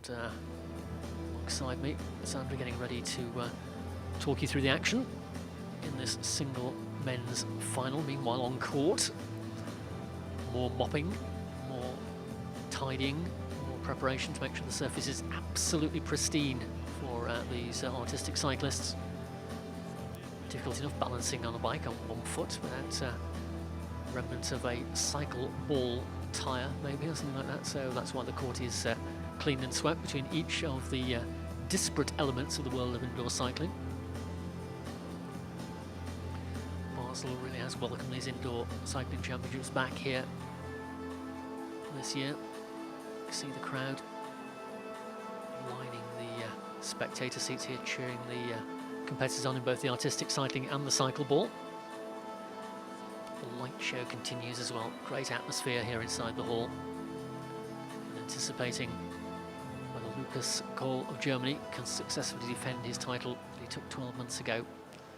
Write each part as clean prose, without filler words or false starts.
alongside me, Sandra, getting ready to talk you through the action in this single men's final. Meanwhile, on court, more mopping, more tidying, more preparation to make sure the surface is absolutely pristine for these artistic cyclists. Difficult enough balancing on a bike on one foot without remnants of a Cyclo-ball tyre, maybe, or something like that. So that's why the court is cleaned and swept between each of the disparate elements of the world of indoor cycling. Basel really has welcomed these indoor cycling championships back here this year. You see the crowd lining the spectator seats here, cheering the competitors on in both the artistic cycling and the Cyclo-ball. The light show continues as well. Great atmosphere here inside the hall. And anticipating whether Lucas Kohl of Germany can successfully defend his title that he took 12 months ago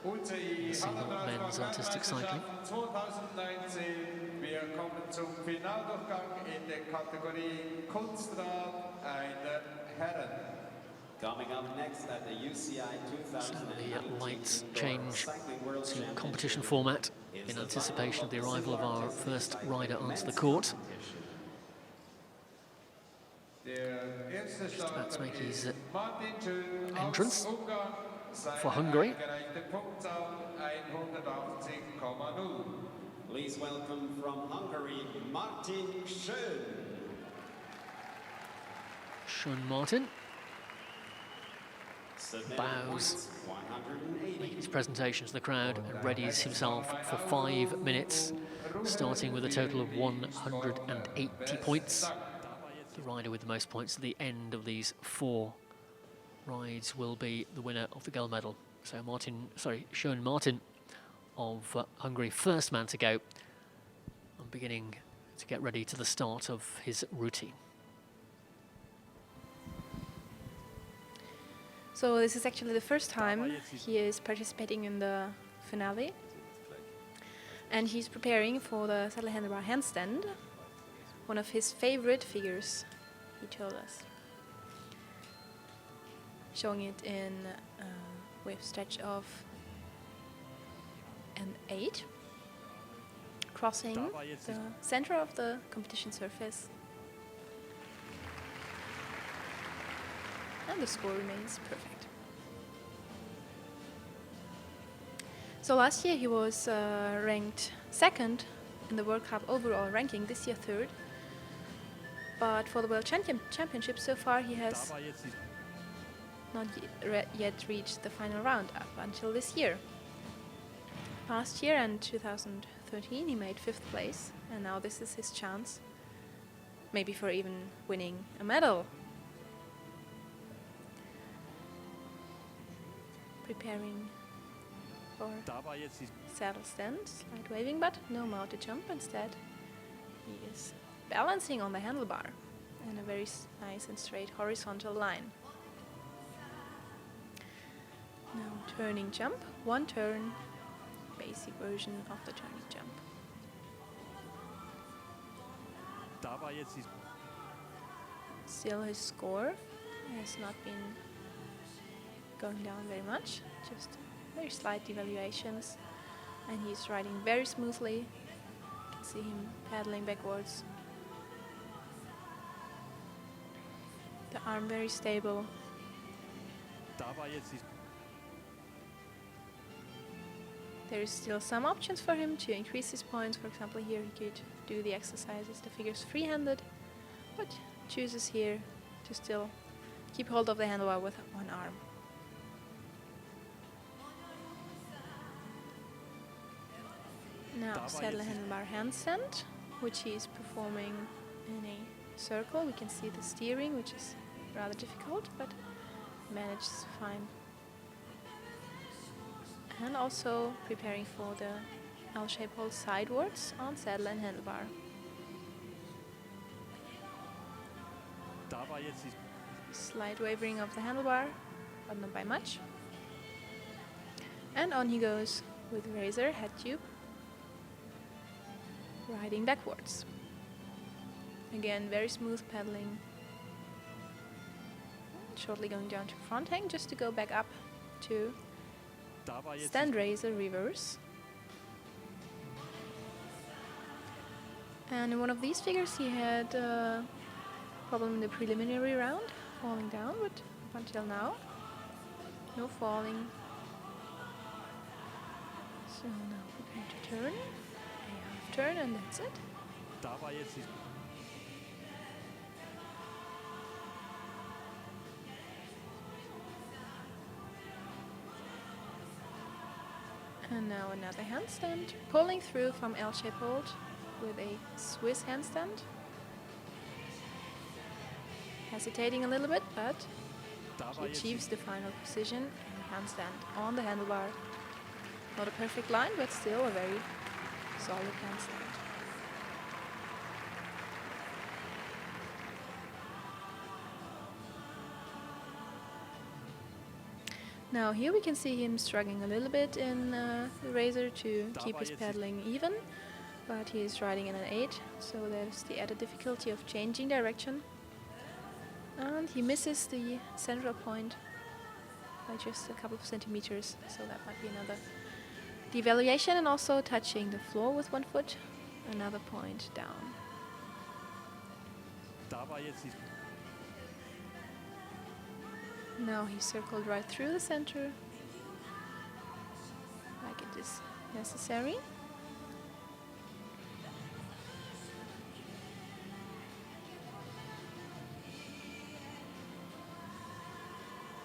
in the single men's artistic cycling. 2019, wir kommen zum Finaldurchgang in der Kategorie Kunstrad der Herren. Coming up next at the UCI 2019 the lights change to competition format in anticipation of the arrival of our first rider onto the court. Just about to make his entrance for Hungary. Please welcome from Hungary, Martin Schön. Shan Martin bows, making his presentation to the crowd, and readies himself for 5 minutes, starting with a total of 180 points. The rider with the most points at the end of these 4 rides will be the winner of the gold medal. So Shan Martin of Hungary, first man to go, and beginning to get ready to the start of his routine. So this is actually the first time he is participating in the finale, and he's preparing for the saddle handlebar handstand, one of his favorite figures, he told us. Showing it in wave stretch of an 8, crossing the center of the competition surface. And the score remains perfect. So last year he was ranked 2nd in the World Cup overall ranking, this year 3rd. But for the World Championship so far he has not yet reached the final round up until this year. Last year and 2013 he made 5th place, and now this is his chance, maybe for even winning a medal. Preparing for saddle stand, slight waving, but no mounted jump. Instead, he is balancing on the handlebar in a very nice and straight horizontal line. Now turning jump, 1 turn, basic version of the turning jump. Still his score has not been going down very much, just very slight devaluations, and he's riding very smoothly. You can see him paddling backwards. The arm very stable. There is still some options for him to increase his points. For example, here he could do the exercises, the figures free-handed, but chooses here to still keep hold of the handlebar with 1 arm. Now saddle handlebar handstand, which he is performing in a circle. We can see the steering, which is rather difficult, but manages fine. And also preparing for the L-shape hold sidewards on saddle and handlebar. Slight wavering of the handlebar, but not by much. And on he goes with razor head tube, riding backwards. Again, very smooth paddling. shortly going down to front hang just to go back up to stand raiser reverse. And in one of these figures he had a problem in the preliminary round, falling down, but up until now, no falling. So now prepare to turn, a half turn, and that's it. And now another handstand, pulling through from L-shape hold with a Swiss handstand. Hesitating a little bit, but he achieves the final position and handstand on the handlebar. Not a perfect line, but still a very solid handstand. Now here we can see him struggling a little bit in the razor to keep his paddling even, but he is riding in an 8, so there's the added difficulty of changing direction. And he misses the central point by just a couple of centimeters, so that might be another devaluation, and also touching the floor with one foot, another point down. Now he circled right through the center, like it is necessary.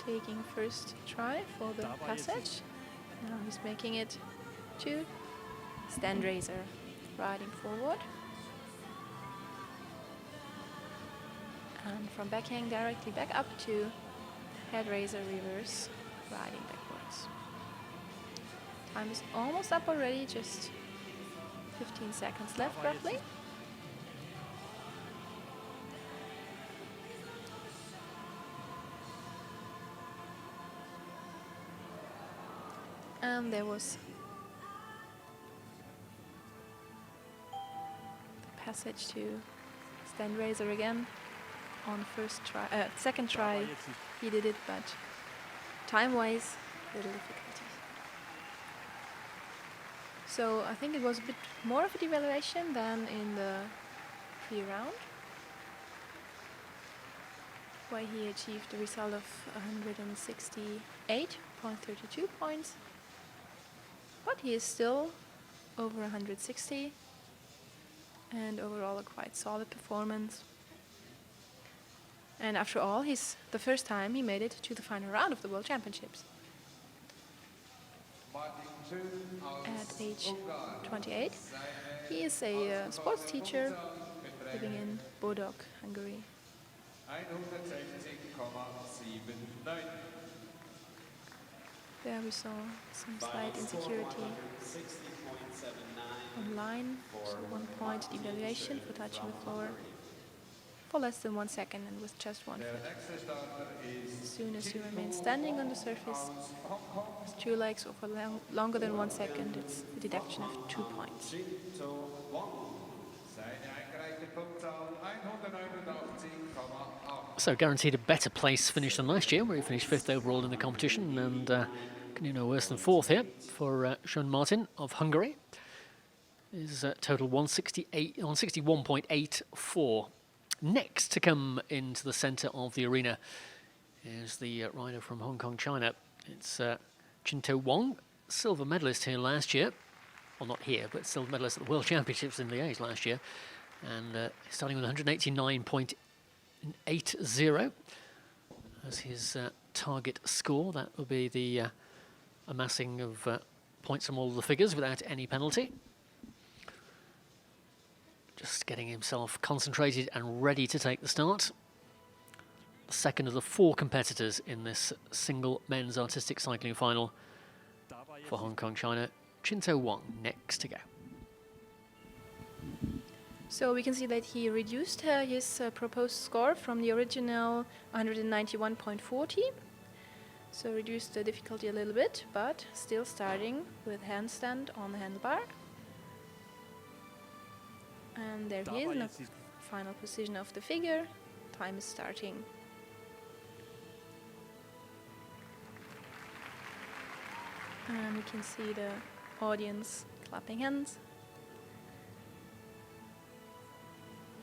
Taking first try for the passage. Now he's making it to stand raiser, riding forward. And from backhand directly back up to head raiser reverse, riding backwards. Time is almost up already, just 15 seconds left roughly. And there was the passage to stand raiser again on first try, second try. He did it, but time-wise, little difficulty. So I think it was a bit more of a devaluation than in the pre-round, where he achieved a result of 168.32 points. But he is still over 160, and overall a quite solid performance. And after all, it's the first time he made it to the final round of the World Championships. At age 28, he is a sports teacher living in Bodog, Hungary. There we saw some slight insecurity online, so 1 point devaluation for touching the floor for less than 1 second and with just 1 foot. As soon as you remain standing on the surface with 2 legs or for longer than 1 second, it's a deduction of 2 points. Chinto Wong. So guaranteed a better place finish than last year, where he finished 5th overall in the competition, and can do no worse than 4th here for Shan Martin of Hungary. His total 161.84. Next to come into the centre of the arena is the rider from Hong Kong, China. It's Chinto Wong, silver medalist here last year. Well, not here, but silver medalist at the World Championships in Liège last year. And starting with 189.80 as his target score. That will be the amassing of points from all the figures without any penalty. Just getting himself concentrated and ready to take the start. The second of the 4 competitors in this single men's artistic cycling final for Hong Kong, China. Chinto Wong next to go. So we can see that he reduced his proposed score from the original 191.40. So reduced the difficulty a little bit, but still starting with handstand on the handlebar. And there he is in the final position of the figure. Time is starting. And we can see the audience clapping hands.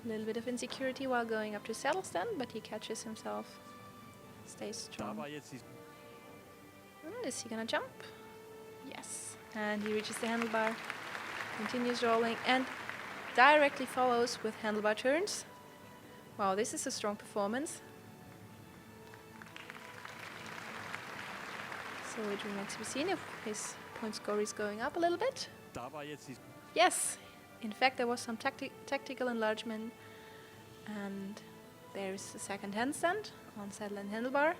A little bit of insecurity while going up to saddle stand, but he catches himself, stays strong. And is he gonna jump? Yes. And he reaches the handlebar, continues rolling, and directly follows with handlebar turns. Wow, this is a strong performance. So it remains to be seen if his point score is going up a little bit. Yes, in fact there was some tactical enlargement, and there is a second handstand on saddle and handlebar,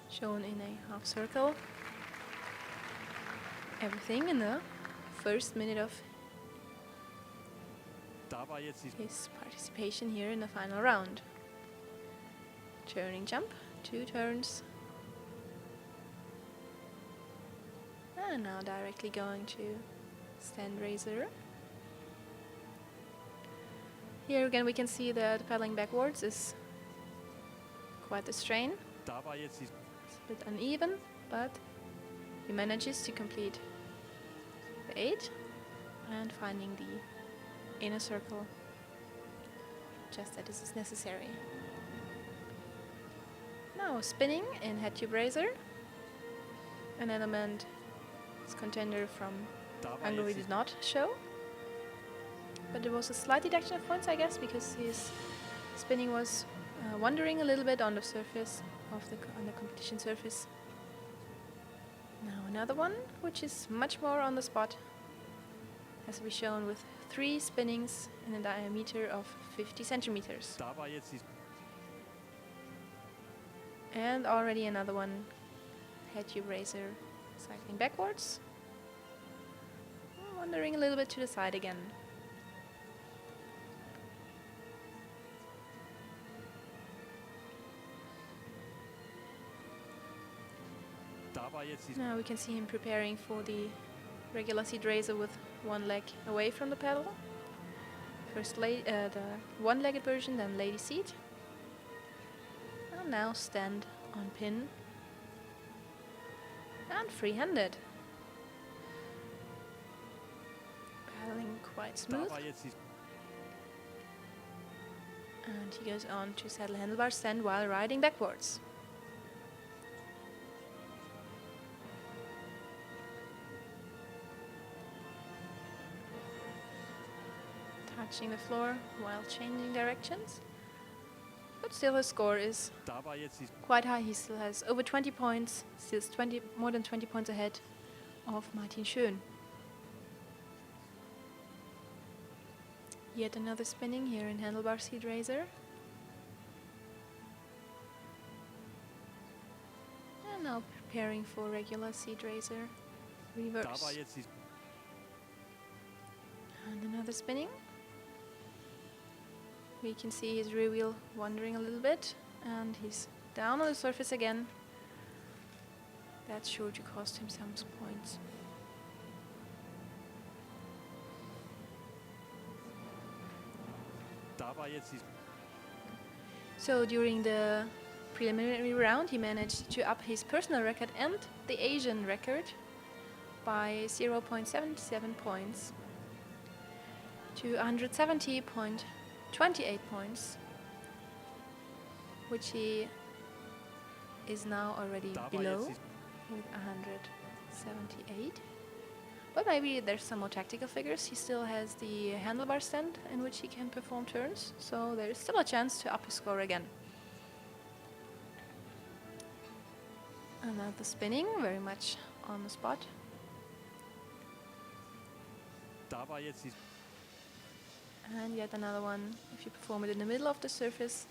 shown in a half circle. Everything in the first minute of his participation here in the final round. Turning jump, 2 turns. And now directly going to stand raiser. Here again we can see that the paddling backwards is quite a strain. It's a bit uneven, but he manages to complete the 8 and finding the inner circle just that this is necessary. Now spinning in head tube raiser, an element his contender from Hungary did not show, but there was a slight deduction of points, I guess, because his spinning was wandering a little bit on the surface of on the competition surface. Now another one, which is much more on the spot, has to be shown with 3 spinnings in a diameter of 50 centimeters. And already another one, head tube raiser, cycling backwards, wandering a little bit to the side again. Now we can see him preparing for the regular seat raiser with one leg away from the pedal. First the one-legged version, then lady seat. And now stand on pin. And free-handed. Paddling quite smooth. And he goes on to saddle handlebar stand while riding backwards. Touching the floor while changing directions. But still his score is quite high. He still has over 20 points, still more than 20 points ahead of Martin Schön. Yet another spinning here in handlebar seat raiser. And now preparing for regular seat raiser reverse. And another spinning. We can see his rear wheel wandering a little bit, and he's down on the surface again. That's sure to cost him some points. So during the preliminary round he managed to up his personal record and the Asian record by 0.77 points to 170.28 points, which he is now already below with 178. But maybe there's some more tactical figures. He still has the handlebar stand in which he can perform turns, so there is still a chance to up his score again. Another spinning, very much on the spot. And yet another one. If you perform it in the middle of the surface,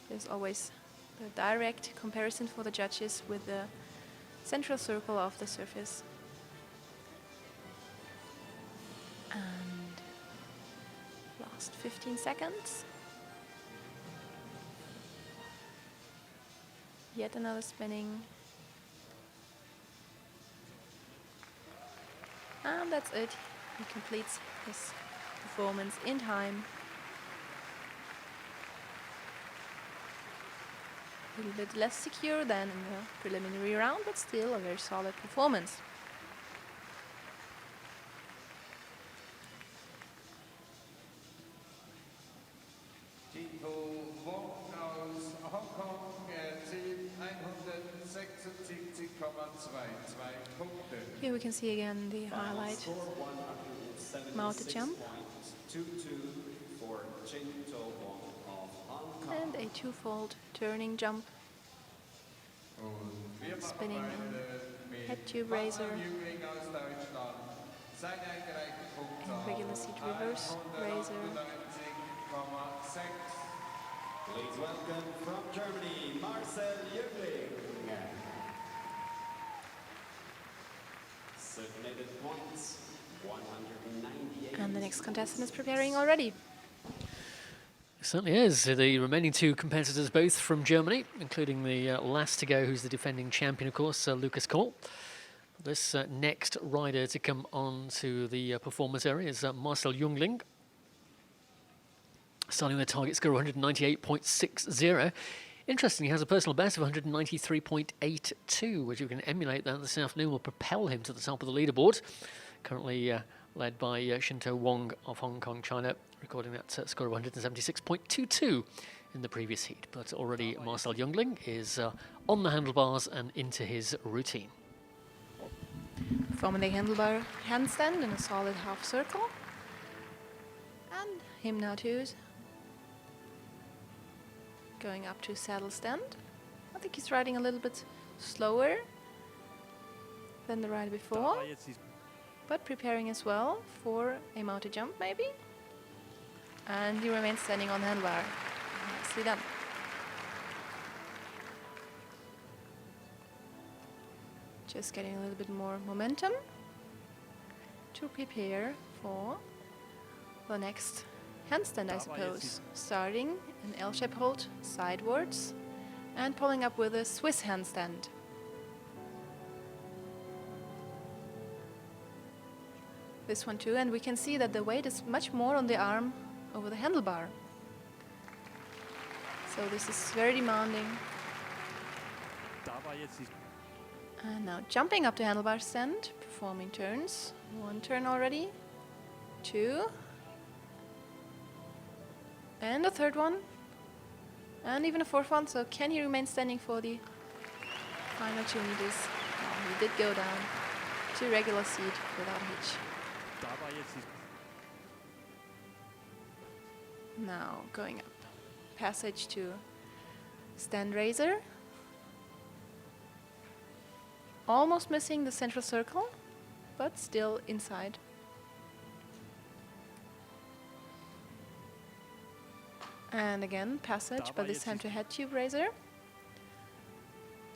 there's always the direct comparison for the judges with the central circle of the surface. And last 15 seconds. Yet another spinning. And that's it. He completes his performance in time. A little bit less secure than in the preliminary round, but still a very solid performance. Chinto Wong aus Hongkong erzielt 176,22 Punkte. Here we can see again the highlight Score mounted jump 176.22 for Chinto Wong of Hong Kong. and a two-fold turning jump, Und wir machen spinning weiter mit head tube Marcel raiser Jungling aus Deutschland. Seine eingereichte Punktzahl regular seat reverse raiser. 198,6. Please welcome from Germany, Marcel Jungling. Submitted points, 198. And the next contestant is preparing already. It certainly is. The remaining two competitors, both from Germany, including the last to go, who's the defending champion, of course, Lucas Kohl. This next rider to come on to the performance area is Marcel Jungling, starting with a target score of 198.60. Interestingly, he has a personal best of 193.82, which you can emulate that this afternoon will propel him to the top of the leaderboard. Currently led by Chinto Wong of Hong Kong, China, recording that score of 176.22 in the previous heat. But already Marcel Jungling is on the handlebars and into his routine. Performing the handlebar handstand in a solid half circle. And him now too, going up to saddle stand. I think he's riding a little bit slower than the ride before, but preparing as well for a mounted jump maybe. And he remains standing on the handlebar. Nicely done. Just getting a little bit more momentum to prepare for the next handstand, I suppose. Starting an L-shape hold sidewards and pulling up with a Swiss handstand. This one too, and we can see that the weight is much more on the arm over the handlebar. So this is very demanding. And now jumping up to handlebar stand, performing turns. One turn already, two, and a third one, and even a fourth one. So can he remain standing for the final 2 meters? Oh, he did go down to regular seat without hitch. Now going up, passage to stand raiser. Almost missing the central circle, but still inside. And again, passage, but this time to head tube raiser.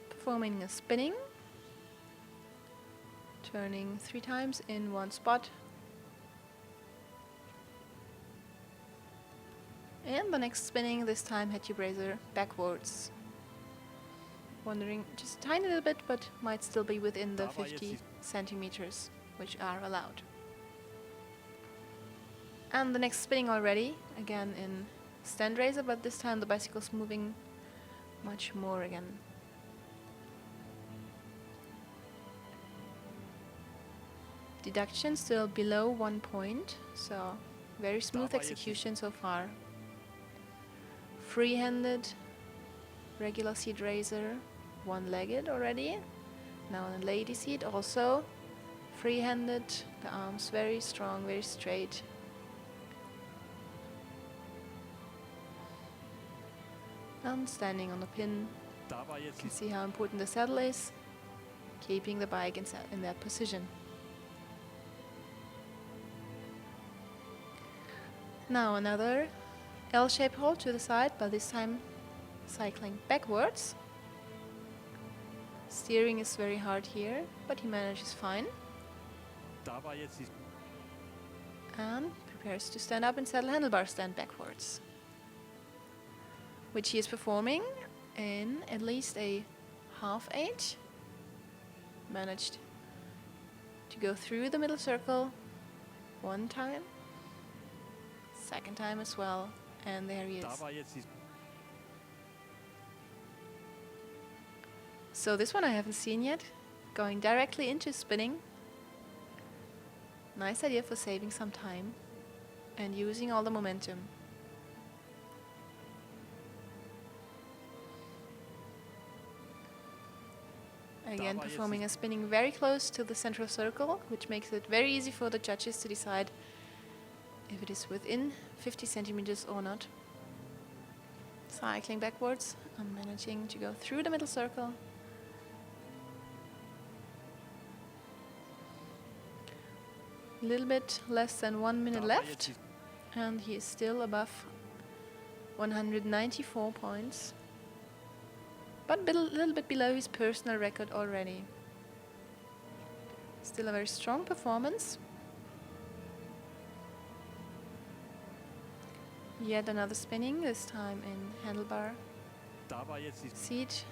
Performing a spinning. Turning 3 times in one spot. And the next spinning, this time head tube raiser backwards. Wandering just a tiny little bit, but might still be within the 50 centimeters, which are allowed. And the next spinning already, again in stand raiser, but this time the bicycle's moving much more again. Deduction still below 1 point, so very smooth execution so far. Free-handed, regular seat raiser, one-legged already. Now in a lady seat also free-handed, the arms very strong, very straight. And standing on the pin, you can see how important the saddle is, keeping the bike in that position. Now another L-shaped hold to the side, but this time cycling backwards. Steering is very hard here, but he manages fine. And prepares to stand up and saddle handlebar stand backwards, which he is performing in at least a half H. Managed to go through the middle circle 1 time, 2nd time as well, and there he is. So this one I haven't seen yet. Going directly into spinning. Nice idea for saving some time and using all the momentum. Again, performing a spinning very close to the central circle, which makes it very easy for the judges to decide if it is within 50 centimeters or not. Cycling backwards, I'm managing to go through the middle circle. A little bit less than 1 minute left, and he is still above 194 points. But a little bit below his personal record already. Still a very strong performance. Yet another spinning, this time in handlebar, seat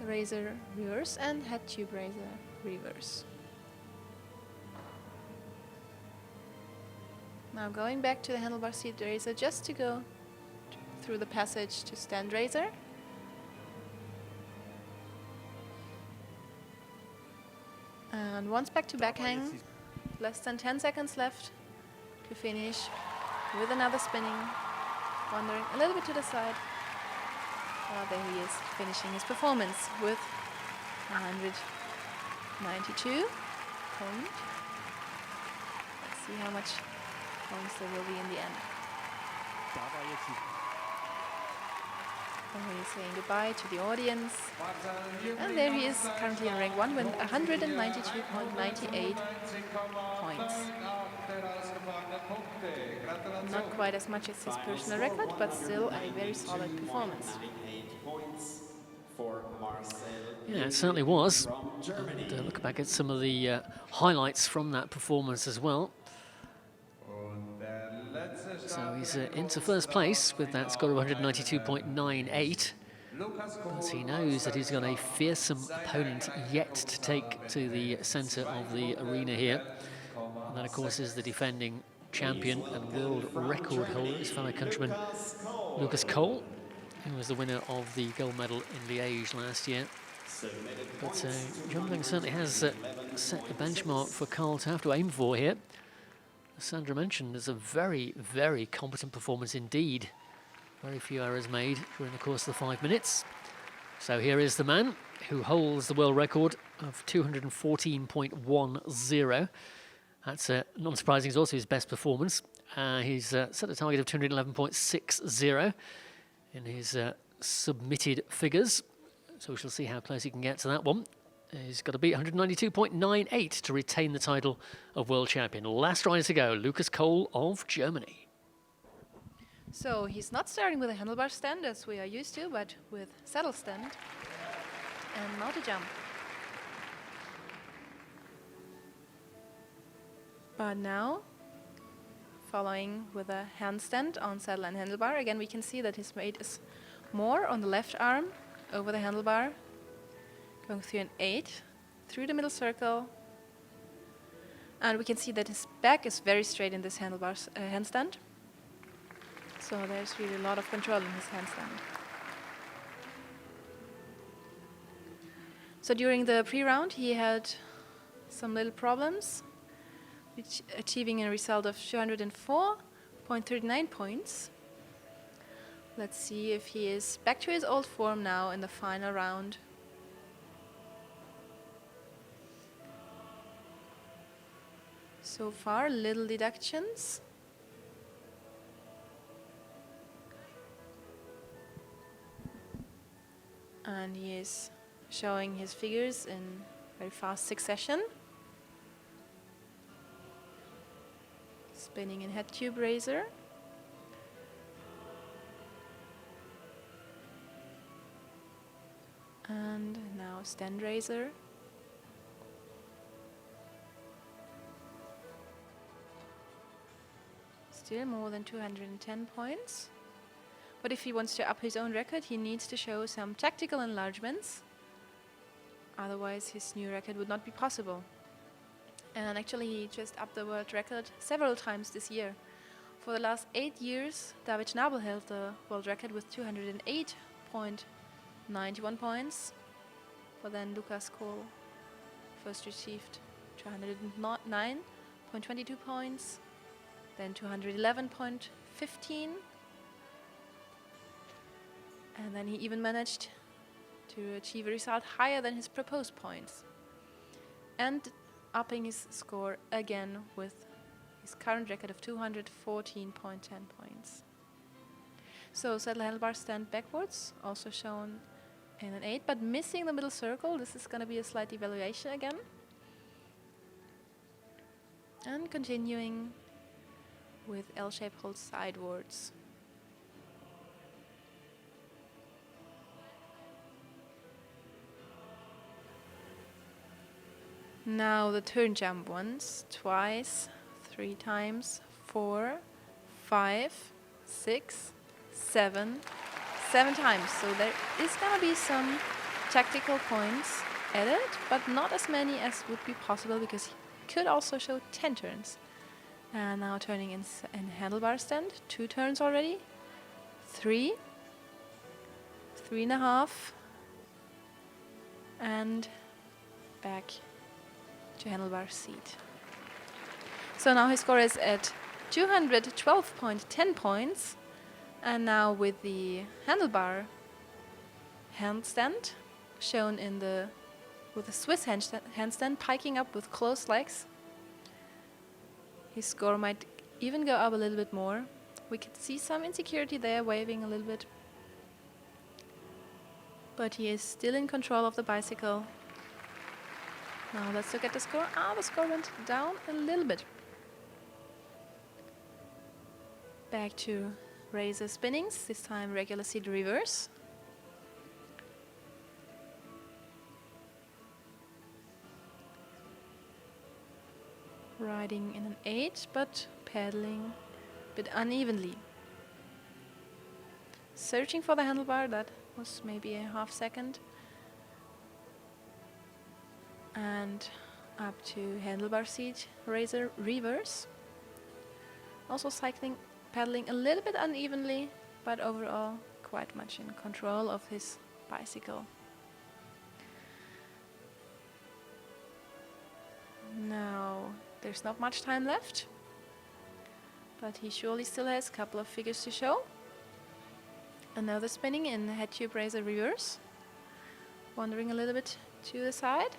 raiser reverse and head tube raiser reverse. Now going back to the handlebar seat raiser just to go through the passage to stand raiser. And once back to back hang, less than 10 seconds left to finish with another spinning, wandering a little bit to the side. Well, there he is, finishing his performance with 192 points. Let's see how much points there will be in the end. And he's saying goodbye to the audience. And there he is, currently in rank 1 with 192.98 points. Not quite as much as his personal record, but still a very solid performance. Yeah, it certainly was. And look back at some of the highlights from that performance as well. So he's into first place with that score of 192.98. But he knows that he's got a fearsome opponent yet to take to the centre of the arena here. And that, of course, is the defending champion and world record holder, his fellow countryman Lucas Cole, who was the winner of the gold medal in Liège last year. But Jungling certainly has set the benchmark for Carl to have to aim for here. As Sandra mentioned, there's a very, very competent performance indeed. Very few errors made during the course of the 5 minutes. So here is the man who holds the world record of 214.10. That's not surprising, it's also his best performance. He's set a target of 211.60 in his submitted figures. So we shall see how close he can get to that one. He's got to beat 192.98 to retain the title of world champion. Last rider to go, Lucas Cole of Germany. So he's not starting with a handlebar stand as we are used to, but with saddle stand and multi-jump. But now, following with a handstand on saddle and handlebar, again we can see that his weight is more on the left arm over the handlebar. Going through an 8, through the middle circle. And we can see that his back is very straight in this handstand. So there's really a lot of control in his handstand. So during the pre-round he had some little problems, achieving a result of 204.39 points. Let's see if he is back to his old form now in the final round. So far, little deductions. And he is showing his figures in very fast succession. Spinning in head tube raiser. And now stand raiser. Still more than 210 points. But if he wants to up his own record, he needs to show some tactical enlargements. Otherwise, his new record would not be possible. And actually, he just upped the world record several times this year. For the last 8 years, David Schnabel held the world record with 208.91 points. But then Lucas Kohl first received 209.22 points, then 211.15, and then he even managed to achieve a result higher than his proposed points, and upping his score again with his current record of 214.10 points. So saddle handlebar stand backwards, also shown in an 8, but missing the middle circle. This is going to be a slight devaluation again. And continuing with L-shape hold sidewards. Now the turn jump once, twice, 3 times, 4, 5, 6, 7 times. So there is going to be some tactical points added, but not as many as would be possible because he could also show 10 turns. And now turning in handlebar stand, 2 turns already, 3, 3.5, and back to handlebar seat. So now his score is at 212.10 points, and now with the handlebar handstand shown in with the Swiss handstand piking up with closed legs, his score might even go up a little bit more. We could see some insecurity there, waving a little bit, but he is still in control of the bicycle. Now let's look at the score. The score went down a little bit. Back to razor spinnings, this time regular seat reverse. Riding in an 8, but pedaling a bit unevenly. Searching for the handlebar, that was maybe a half second. And up to handlebar seat, razor reverse. Also pedaling a little bit unevenly, but overall quite much in control of his bicycle. Now, there's not much time left, but he surely still has a couple of figures to show. Another spinning in head tube razor reverse, wandering a little bit to the side.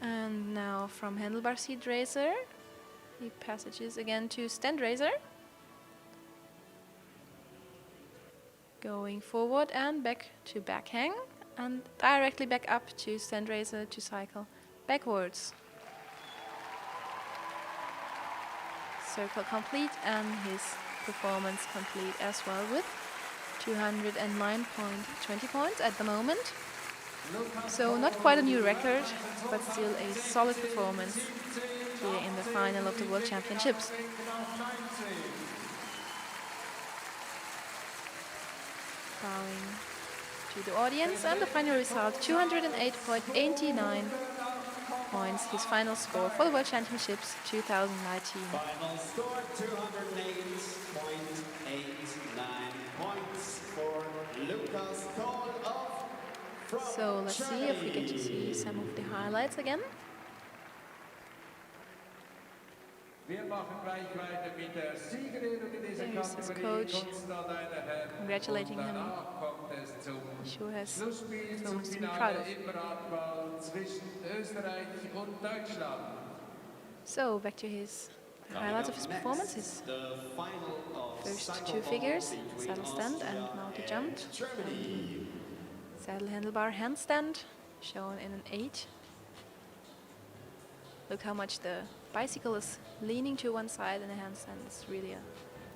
And now from handlebar seat razor, he passages again to stand razor. Going forward and back to back hang, and directly back up to stand razor to cycle backwards. Circle complete, and his performance complete as well with 209.20 points at the moment. So not quite a new record, but still a solid performance here in the final of the World Championships. Bowing to the audience, and the final result 208.89 points, his final score for the World Championships 2019. Final score 208.89 points for Lucas Kohl from So let's see if we get to see some of the highlights again. Wir machen gleich weiter mit der Siegerin in dieser There's his Kategorie. coach congratulating him. Danach kommt es zum He sure has Schlussspiel, so zum much to be proud Finale of. im Radball zwischen Österreich und Deutschland. So back to his highlights of his performance, his the final of first 2 Cyclo-ball figures, between saddle stand and Austria multi jump. and Germany. Saddle handlebar handstand, shown in an 8. Look how much the bicycle is leaning to one side in a handstand. It's really a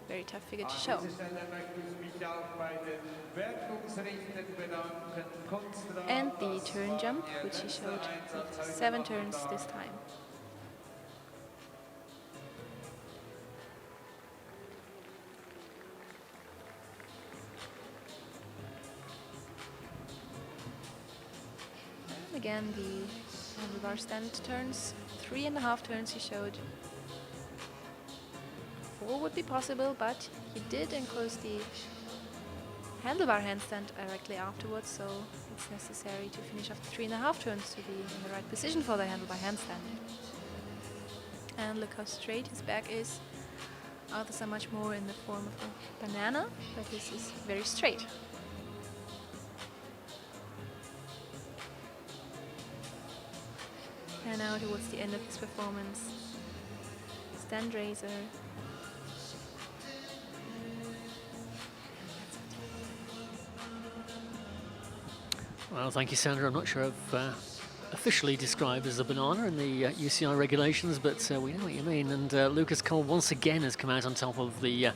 very tough figure to show. An dieser Stelle möchte ich mich auch bei den Wertungsrichtern bedanken. Kunstrat, And the das turn war jump, Ihr which he bester showed Einsatz with heute 7 turns Nachmittag. this time. And again, the handlebar stand turns, 3.5 turns he showed. 4 would be possible, but he did enclose the handlebar handstand directly afterwards, so it's necessary to finish after 3.5 turns to be in the right position for the handlebar handstand. And look how straight his back is. Others are much more in the form of a banana, but this is very straight. And now towards the end of his performance, stand raiser. Well, thank you, Sandra. I'm not sure I've officially described as a banana in the UCI regulations, but we know what you mean. And Lucas Cole once again has come out on top of the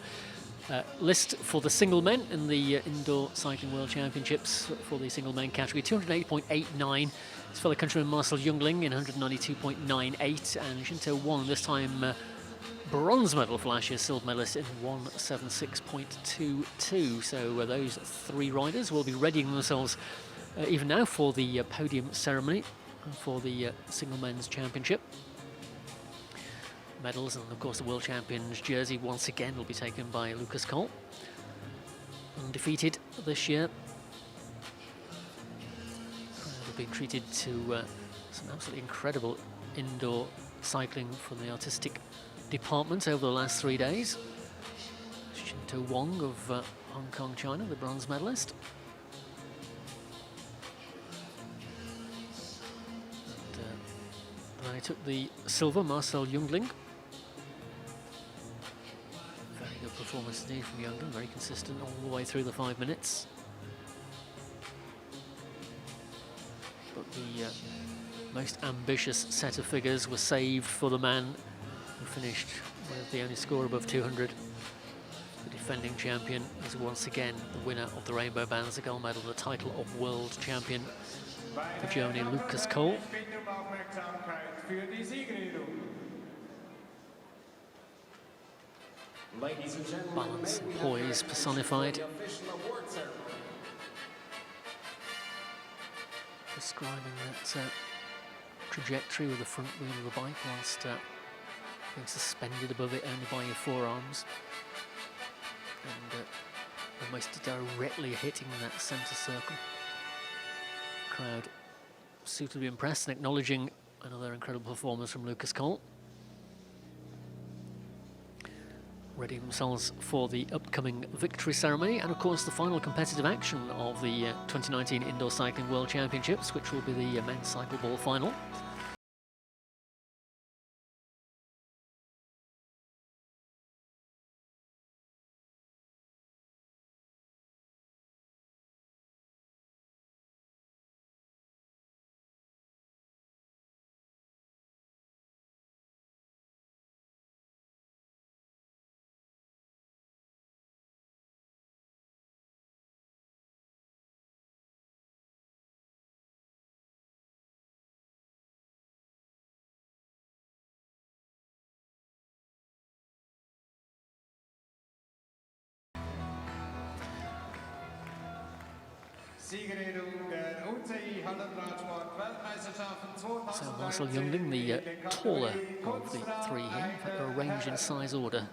list for the single men in the Indoor Cycling World Championships for the single men category. 208.89. His fellow countryman Marcel Jungling in 192.98, and Chinto Wong, this time bronze medal for last year's silver medalist, in 176.22. So those three riders will be readying themselves even now for the podium ceremony for the single men's championship. Medals and of course the world champion's jersey once again will be taken by Lucas Cole, undefeated this year. They've been treated to some absolutely incredible indoor cycling from the artistic department over the last 3 days. Chinto Wong of Hong Kong, China, the bronze medalist. I took the silver, Marcel Jungling. Very good performance indeed from Jungling, very consistent all the way through the 5 minutes. But the most ambitious set of figures were saved for the man who finished with the only score above 200. The defending champion is once again the winner of the Rainbow Bands, the gold medal, the title of world champion for Germany, Lucas Cole. Balance and poise personified. Describing that trajectory with the front wheel of the bike whilst being suspended above it only by your forearms. And almost directly hitting that centre circle. Crowd suitably impressed and acknowledging another incredible performance from Lucas Cole. Readying themselves for the upcoming victory ceremony and of course the final competitive action of the 2019 Indoor Cycling World Championships, which will be the men's cycle-ball final. So Marcel Jungling, the taller of the three here, in fact they're arranged in size order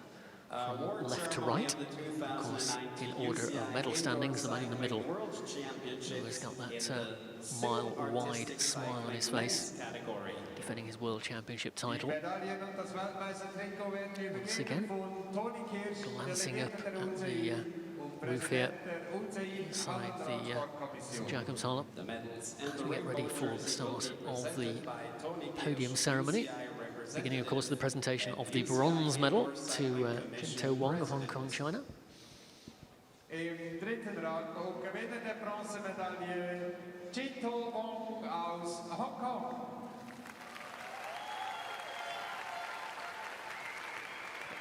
from left to right, of course in order of medal standings. The man in the middle who's got that mile-wide smile on his face, defending his world championship title. Once again, glancing up at the roof here inside the St Jacob's Harlem as we get ready for the start of the podium ceremony. Beginning, of course, with the presentation of the bronze medal to Chinto Wong of Hong Kong, China. Im dritten Rang und Gewinner der Bronzemedaille Chinto Wong aus Hongkong.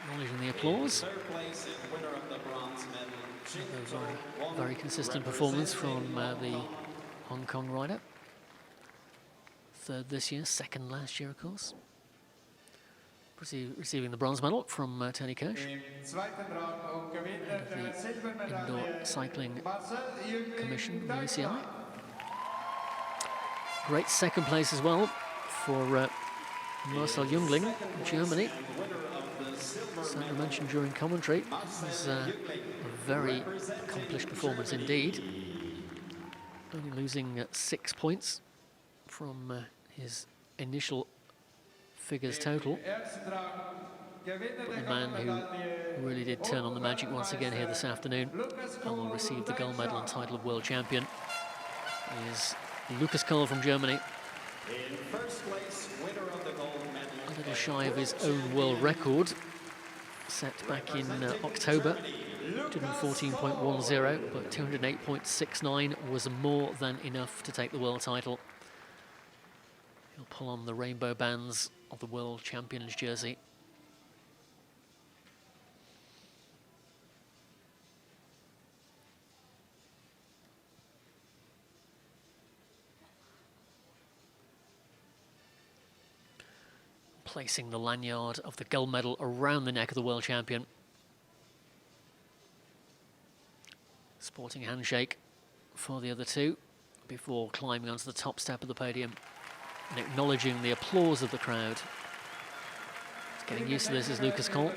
Acknowledging the applause. Very consistent performance from the Hong Kong rider. Third this year, second last year, of course. Receiving the bronze medal from Tony Kirsch. The Indoor Cycling Commission, the UCI. Great second place as well for Marcel Jungling, Germany. Sandra mentioned during commentary, it was a very accomplished performance indeed. Only losing 6 points from his initial figures total. But the man who really did turn on the magic once again here this afternoon and will receive the gold medal and title of world champion is Lukas Kohl from Germany. In first place, winner of the gold medal. A little shy of his own world record, set back in October. 214.10, but 208.69 was more than enough to take the world title. He'll pull on the rainbow bands of the world champion's jersey. Placing the lanyard of the gold medal around the neck of the world champion. Sporting handshake for the other two before climbing onto the top step of the podium and acknowledging the applause of the crowd. Getting used to this is Lukas Kohl.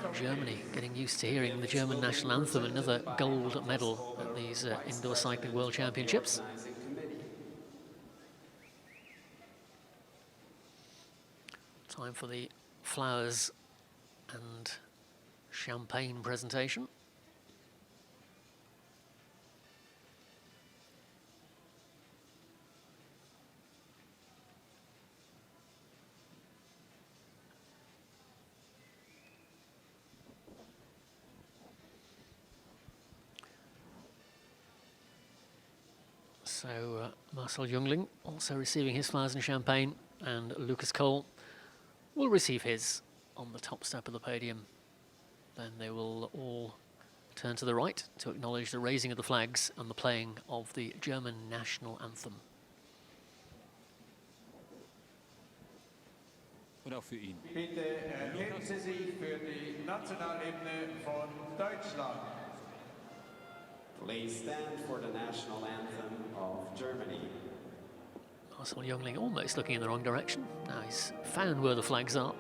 And Germany getting used to hearing the German national anthem, another gold medal at these indoor cycling world championships. Time for the flowers and champagne presentation. So Marcel Jungling also receiving his flowers and champagne, and Lukas Kohl will receive his on the top step of the podium. Then they will all turn to the right to acknowledge the raising of the flags and the playing of the German national anthem. Und auch für ihn. Bitte erheben Sie sich für die Nationalhymne von Deutschland. Please stand for the national anthem of Germany. Marcel Jungling almost looking in the wrong direction. Now he's found where the flags are.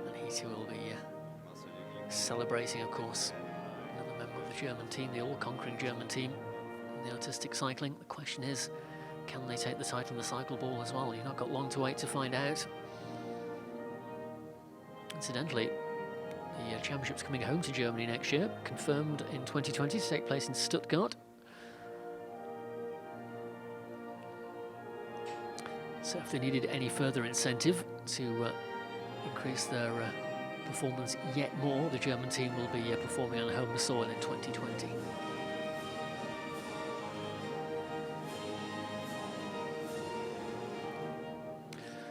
And he too will be celebrating, of course. Another member of the German team, the all-conquering German team in the artistic cycling. The question is, can they take the title in the cyclo-ball as well? You've not got long to wait to find out. Incidentally, the championship's coming home to Germany next year, confirmed in 2020 to take place in Stuttgart. So if they needed any further incentive to increase their performance yet more, the German team will be performing on home soil in 2020.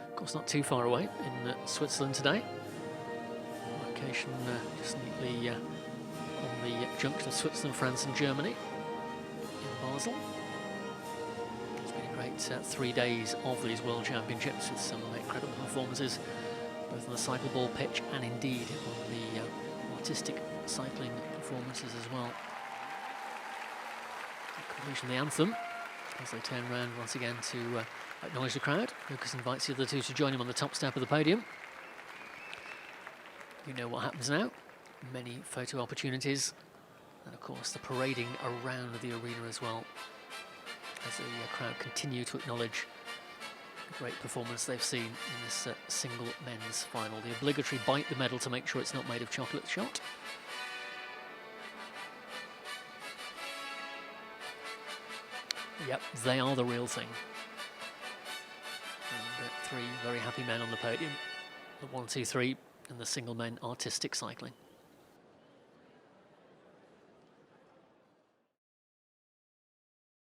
Of course, not too far away in Switzerland today. Location just neatly on the junction of Switzerland, France and Germany in Basel. 3 days of these World Championships with some incredible performances, both on the cycle-ball pitch and indeed on the artistic cycling performances as well. Completion of the anthem as they turn around once again to acknowledge the crowd. Lukas invites the other two to join him on the top step of the podium. You know what happens now. Many photo opportunities and of course the parading around the arena as well, as the crowd continue to acknowledge the great performance they've seen in this single men's final. The obligatory bite the medal to make sure it's not made of chocolate shot. Yep, they are the real thing. And 3 very happy men on the podium. The 1, 2, 3 and the single men artistic cycling.